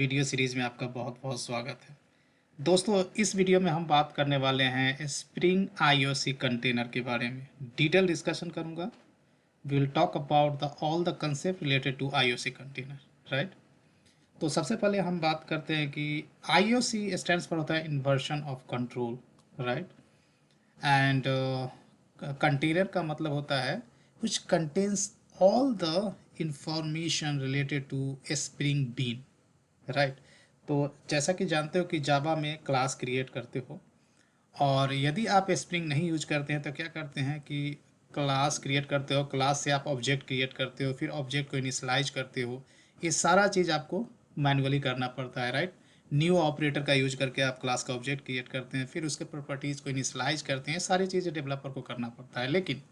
Video series में आपका बहुत बहुत स्वागत है। दोस्तों, इस वीडियो में हम बात करने वाले हैं स्प्रिंग आईओसी कंटेनर के बारे में। डिटेल डिस्कशन करूंगा। We will talk about the all the concept related to IOC container, right. तो सबसे पहले हम बात करते हैं कि आईओसी स्टैंड्स पर होता है inversion of control, right. And container का मतलब होता है which contains all the information related to spring bean, right. तो जैसा कि जानते हो कि जावा में क्लास क्रिएट करते हो, और यदि आप स्प्रिंग नहीं यूज करते हैं तो क्या करते हैं कि क्लास क्रिएट करते हो, क्लास से आप ऑब्जेक्ट क्रिएट करते हो, फिर ऑब्जेक्ट को इनिशियलाइज करते हो। ये सारा चीज़ आपको मैनुअली करना पड़ता है, राइट। न्यू ऑपरेटर का यूज करके आप क्लास का ऑब्जेक्ट क्रिएट करते हैं, फिर उसके प्रॉपर्टीज़ को इनिशियलाइज करते हैं। सारी चीज़ें डेवलपर को करना पड़ता है। लेकिन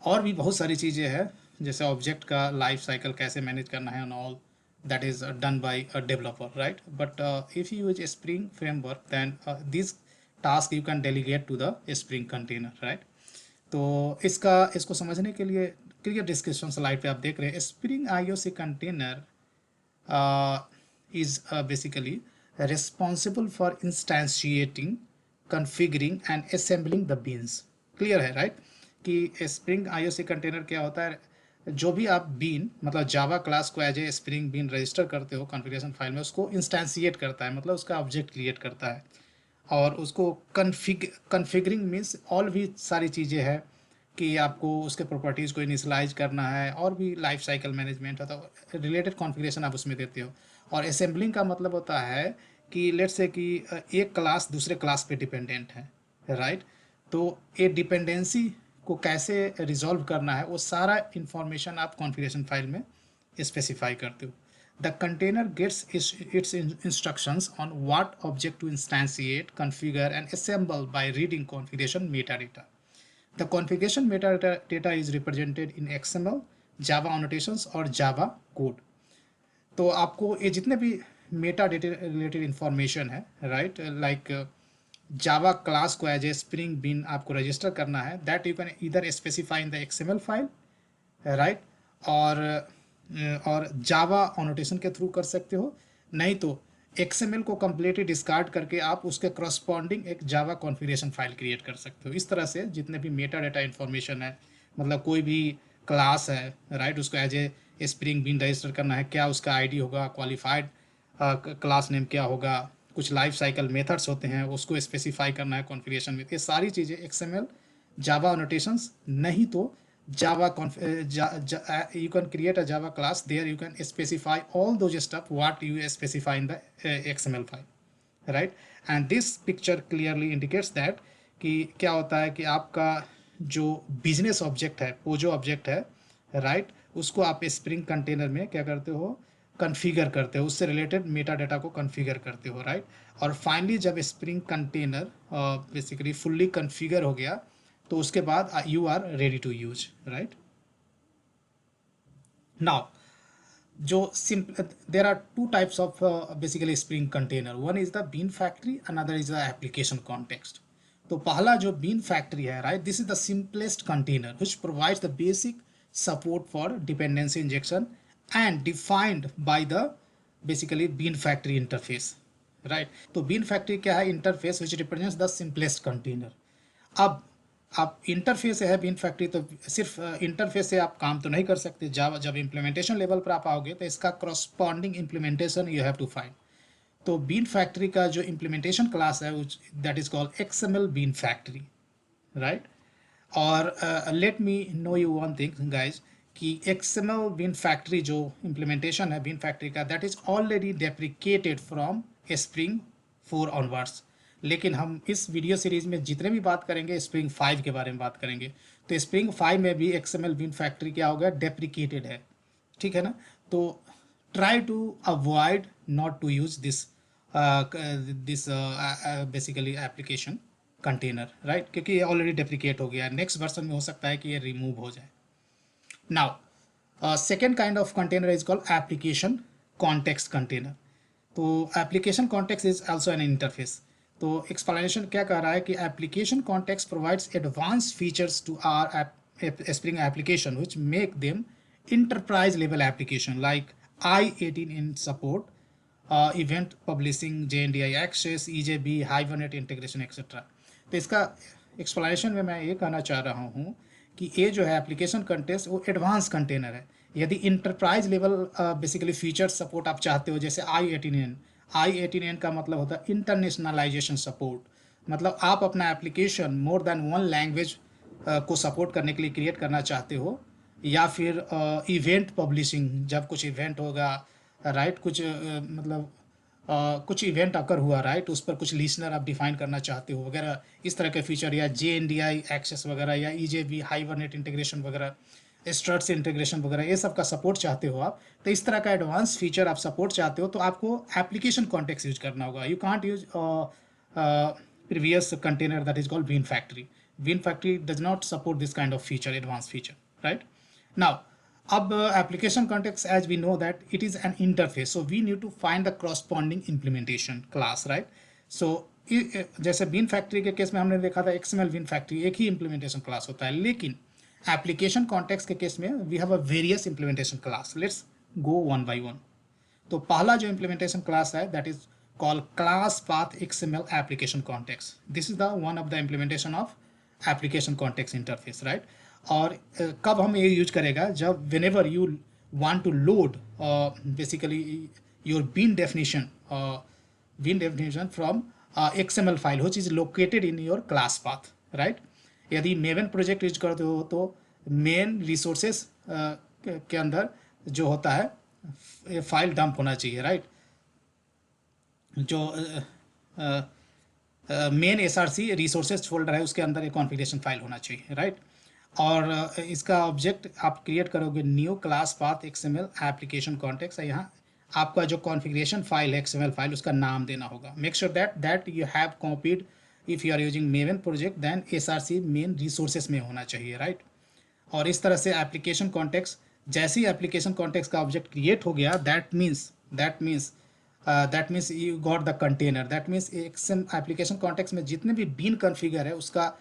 और भी बहुत सारी चीज़ें हैं, जैसे ऑब्जेक्ट का लाइफ साइकिल कैसे मैनेज करना है, and all that is done by a developer, right? But if you use a spring framework, then this task you can delegate to the spring container, right? तो इसको समझने के लिए clear description slide पे आप देख रहे हैं। Spring IOC container is basically responsible for instantiating, configuring and assembling the beans. Clear है, राइट? कि स्प्रिंग आईओसी कंटेनर क्या होता है, जो भी आप बीन मतलब जावा क्लास को as a spring bean register करते हो कॉन्फ़िगरेशन फाइल में, उसको इंस्टेंशिएट करता है, मतलब उसका ऑब्जेक्ट क्रिएट करता है। और उसको कन्फिगरिंग मीन्स ऑल भी सारी चीज़ें हैं कि आपको उसके प्रॉपर्टीज़ को इनिशियलाइज करना है, और भी लाइफ साइकिल मैनेजमेंट होता है, रिलेटेड कॉन्फ़िगरेशन आप उसमें देते हो। और असेंबलिंग का मतलब होता है कि लेट्स से कि एक क्लास दूसरे क्लास पे डिपेंडेंट है, राइट। तो ये डिपेंडेंसी को कैसे रिजॉल्व करना है, वो सारा इंफॉर्मेशन आप कॉन्फ़िगरेशन फाइल में स्पेसिफाई करते हो। The container gets its instructions on what object to instantiate, configure and assemble by reading configuration metadata. The configuration metadata is represented in XML, Java annotations और Java code. तो आपको ये जितने भी Meta data related information है, right, like Java class को as a spring been आपको register करना है, that you can either specify in the XML file, right, और जावा एनोटेशन के थ्रू कर सकते हो। नहीं तो एक्सएमएल को कम्प्लीटली डिस्कार्ड करके आप उसके करस्पॉन्डिंग एक जावा कॉन्फ़िगरेशन फाइल क्रिएट कर सकते हो। इस तरह से जितने भी मेटा डेटा इन्फॉर्मेशन है, मतलब कोई भी क्लास है, राइट, उसको as a spring bean register करना है, क्या उसका आईडी होगा, क्वालिफाइड क्लास नेम क्या होगा, कुछ लाइफ साइकिल मेथड्स होते हैं, उसको स्पेसिफाई करना है कॉन्फ़िगरेशन में। ये सारी चीज़ें एक्सएमएल, जावा एनोटेशंस, नहीं तो Java you can create a Java class, there you can specify all those stuff what you specify in the XML file, right? And this picture clearly indicates that कि क्या होता है कि आपका जो बिजनेस ऑब्जेक्ट है, पोजो ऑब्जेक्ट है, right, उसको आप स्प्रिंग कंटेनर में क्या करते हो, कन्फिगर करते हो, उससे रिलेटेड मेटा डाटा को कन्फिगर करते हो, राइट। और फाइनली जब spring container basically fully configure हो गया, तो उसके बाद you are ready to use, right. Now जो simple, there are two types of basically spring container. One is the bean factory, another is the application context. तो पहला जो bean factory है, right, this is the simplest container which provides the basic support for dependency injection and defined by the basically bean factory interface, right. तो bean factory क्या है, interface which represents the simplest container. अब आप interface है bean factory, तो सिर्फ interface से आप काम तो नहीं कर सकते। जावा जब इम्प्लीमेंटेशन लेवल पर आप आओगे तो इसका corresponding implementation you have to find. तो बीन फैक्ट्री का जो इम्प्लीमेंटेशन क्लास है, that is called XML bean factory, right. और let me know you one thing guys, कि एक्सएमएल बीन फैक्ट्री जो इम्प्लीमेंटेशन है बीन फैक्ट्री का, that is already deprecated from spring 4 onwards. लेकिन हम इस वीडियो सीरीज में जितने भी बात करेंगे स्प्रिंग 5 के बारे में बात करेंगे। तो स्प्रिंग 5 में भी एक्सएमएल बीन फैक्ट्री क्या हो गया, डेप्रिकेटेड है, ठीक है ना। तो try to avoid not to use this basically application container, right, क्योंकि ये ऑलरेडी डेप्रिकेट हो गया है। नेक्स्ट वर्जन में हो सकता है कि ये रिमूव हो जाए। Now second kind of container is called application context container. तो application context is also an interface. तो एक्सप्लेनेशन क्या कह रहा है कि application context provides advance features to our spring application which make them enterprise level application like i18 in support, event publishing, JNDI access, EJB, Hibernate integration etcetera. तो इसका explanation में मैं ये कहना चाह रहा हूँ कि ये जो है एप्लीकेशन कंटेक्स्ट वो एडवांस कंटेनर है। यदि enterprise level basically feature support आप चाहते हो, जैसे I18N का मतलब होता है इंटरनेशनलाइजेशन सपोर्ट, मतलब आप अपना application more than one language को सपोर्ट करने के लिए क्रिएट करना चाहते हो, या फिर इवेंट पब्लिशिंग, जब कुछ इवेंट होगा, राइट, कुछ मतलब कुछ इवेंट अकर हुआ, राइट, उस पर कुछ लिसनर आप डिफाइन करना चाहते हो वगैरह, इस तरह के फीचर, या JNDI एक्सेस वगैरह, या EJB हाइबरनेट इंटीग्रेशन वगैरह, स्ट्रट्स इंटीग्रेशन वगैरह, ये सब का सपोर्ट चाहते हो आप, तो इस तरह का एडवांस फीचर आप सपोर्ट चाहते हो, तो आपको एप्लीकेशन कॉन्टेक्स्ट यूज करना होगा। You can't use previous container that is called Bean Factory. Bean Factory does not support this kind of feature, advanced feature, right? Now, application context, as we know that it is an interface, so we need to find the corresponding implementation class, right? So जैसे been factory के case में हमने देखा था XML bean factory एक ही implementation class होता है, लेकिन एप्लीकेशन कॉन्टेक्स्ट के केस में we have a various implementation class. Let's go one by one. तो पहला जो इम्प्लीमेंटेशन क्लास है that is called class path XML application context. This is the one of the implementation of application context interface, right? और कब हम ये use करेगा, जब whenever you want to load basically your bean definition from XML file which is located in your class path, right? यदि maven project use करते हो तो मेन रिसोर्सेस के अंदर जो होता है फाइल डंप होना चाहिए, राइट? जो मेन SRC रिसोर्सेज फोल्डर है उसके अंदर एक कॉन्फ़िगरेशन फाइल होना चाहिए, राइट? और इसका ऑब्जेक्ट आप क्रिएट करोगे new class path XML application context है। यहाँ आपका जो कॉन्फ़िगरेशन फाइल है XML फाइल उसका नाम देना होगा। Make sure that you have copied, if you are using maven project then SRC main resources में होना चाहिए, राइट? और इस तरह से एप्लीकेशन कॉन्टेक्स्ट, जैसे ही एप्लीकेशन कॉन्टेक्स्ट का ऑब्जेक्ट क्रिएट हो गया, that means you got the container. That means application context में जितने भी बीन कॉन्फ़िगर है उसका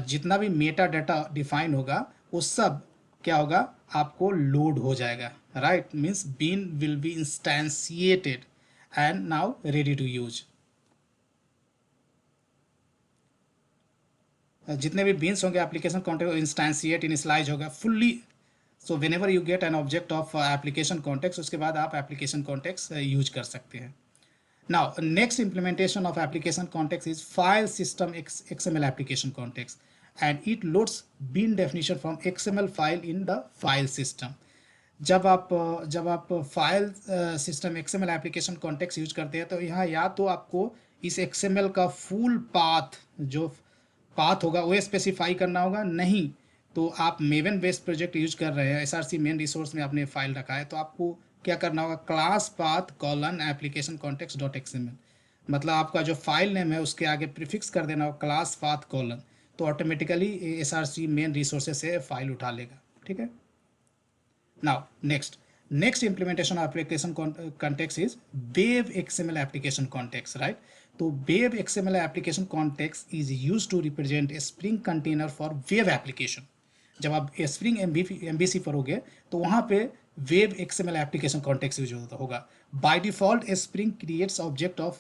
जितना भी मेटा डाटा डिफाइन होगा वो सब क्या होगा, आपको लोड हो जाएगा, right? Means bean will be instantiated and now ready to use. जितने भी बीन्स होंगे एप्लीकेशन कॉन्टेक्स्ट इंस्टेंशिएट इनिशियलाइज होगा fully. So whenever you get an object of application context, उसके बाद आप एप्लीकेशन कॉन्टेक्स्ट यूज कर सकते हैं। Now, next implementation of application context is file system XML application context, and it loads bean definition from XML file in the file system. जब आप file system XML application context use करते हैं तो यहाँ या तो आपको इस XML का फुल पाथ, जो पाथ होगा वो स्पेसिफाई करना होगा, नहीं तो आप मेवन बेस्ड प्रोजेक्ट यूज कर रहे हैं, SRC मेन रिसोर्स में आपने फाइल रखा है, तो आपको क्या करना होगा, class path colon application context dot XML, मतलब आपका जो फाइल नेम है उसके आगे प्रीफिक्स कर देना होगा क्लास पाथ कॉलन, तो ऑटोमेटिकली SRC मेन रिसोर्सेज से फाइल उठा लेगा, ठीक है? Now next implementation of application context is web XML application context, right? तो web XML application context is use to represent a spring container for web application. जब आप spring MVC पढ़ोगे तो वहाँ पे web XML application context use होगा। By default spring creates object of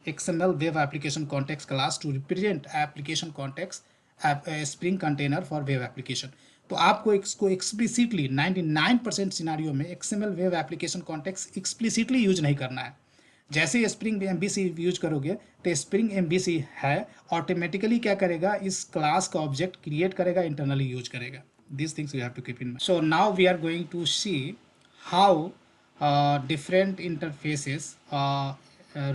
XML web application context class to represent application context spring container for web application. तो आपको इसको एक्सप्लिसिटली 99% सिनारियो में XML web application context explicitly use नहीं करना है। जैसे spring MVC use करोगे तो स्प्रिंग MVC है ऑटोमेटिकली क्या करेगा, इस क्लास का ऑब्जेक्ट क्रिएट करेगा, इंटरनली यूज करेगा। These things you have to keep in mind. So now we are going to see how different interfaces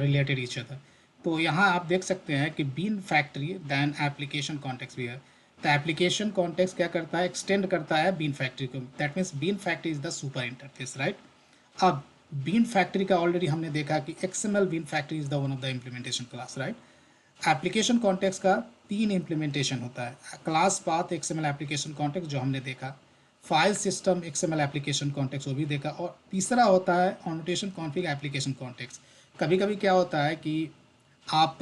related each other. तो यहाँ आप देख सकते हैं कि bean factory than application context भी है। तो एप्लीकेशन कॉन्टेक्स्ट क्या करता है, एक्सटेंड करता है बीन फैक्ट्री को। That means bean factory is the super interface, right? अब बीन फैक्ट्री का ऑलरेडी हमने देखा कि XML bean factory is the one of the implementation class, right? Application context का 3 इम्प्लीमेंटेशन होता है, class path XML application context जो हमने देखा, file system XML application context वो भी देखा, और तीसरा होता है एनोटेशन कॉन्फिग एप्लीकेशन कॉन्टेक्स्ट। कभी कभी क्या होता है कि आप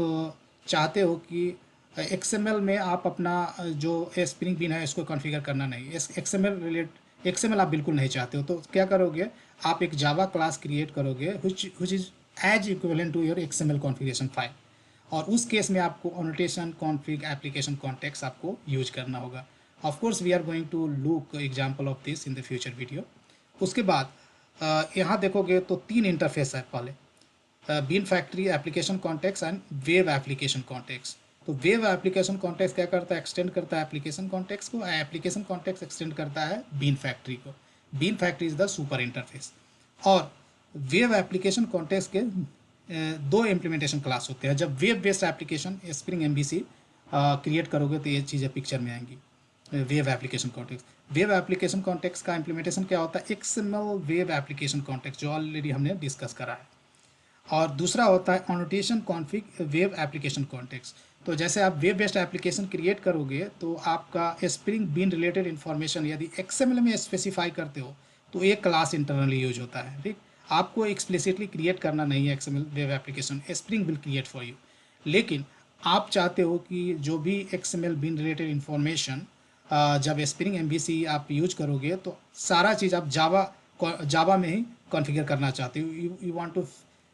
चाहते हो कि XML में आप अपना जो स्प्रिंग बीन है इसको कॉन्फ़िगर करना नहीं, XML आप बिल्कुल नहीं चाहते हो, तो क्या करोगे, आप एक जावा क्लास क्रिएट करोगे which is as equivalent to your XML configuration file, और उस केस में आपको annotation config application context आपको यूज करना होगा. Of course we are going to look example of this in the future video. उसके बाद यहाँ देखोगे तो 3 इंटरफेस है पहले, bean factory, application context and web application context. तो वेव एप्लीकेशन कॉन्टेक्स्ट क्या करता है, एक्सटेंड करता है एप्लीकेशन कॉन्टेक्स्ट को, एप्लीकेशन कॉन्टेक्स्ट एक्सटेंड करता है बीन फैक्ट्री को. Bean factory is the super interface. और वेव एप्लीकेशन कॉन्टेक्स्ट के दो इम्प्लीमेंटेशन क्लास होते हैं. जब web based application spring MVC create करोगे तो ये चीज़ें पिक्चर में आएंगी. Web application context, web application context का इम्प्लीमेंटेशन क्या होता है, XML वेब एप्लीकेशन कॉन्टेक्स्ट, जो ऑलरेडी हमने डिस्कस करा है. और दूसरा होता है annotation config web application context. तो जैसे आप वेब बेस्ड एप्लीकेशन क्रिएट करोगे तो आपका स्प्रिंग बीन रिलेटेड इन्फॉर्मेशन यदि XML में स्पेसिफाई करते हो तो एक क्लास इंटरनली यूज होता है. ठीक, आपको एक्सप्लिसिटली क्रिएट करना नहीं है XML web application, spring will create for you. लेकिन आप चाहते हो कि जो भी XML बीन रिलेटेड इन्फॉर्मेशन जब स्प्रिंग MVC आप यूज करोगे तो सारा चीज़ आप जावा में ही कॉन्फ़िगर करना चाहते हो.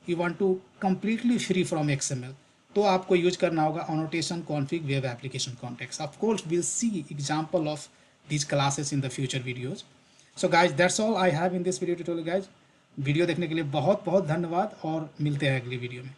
You want to completely free from XML, तो आपको यूज करना होगा annotation config web application context. Of course we'll see example of these classes in the future videos. So guys, that's all I have in this video tutorial guys. Video देखने के लिए बहुत बहुत धन्यवाद और मिलते हैं अगली वीडियो में.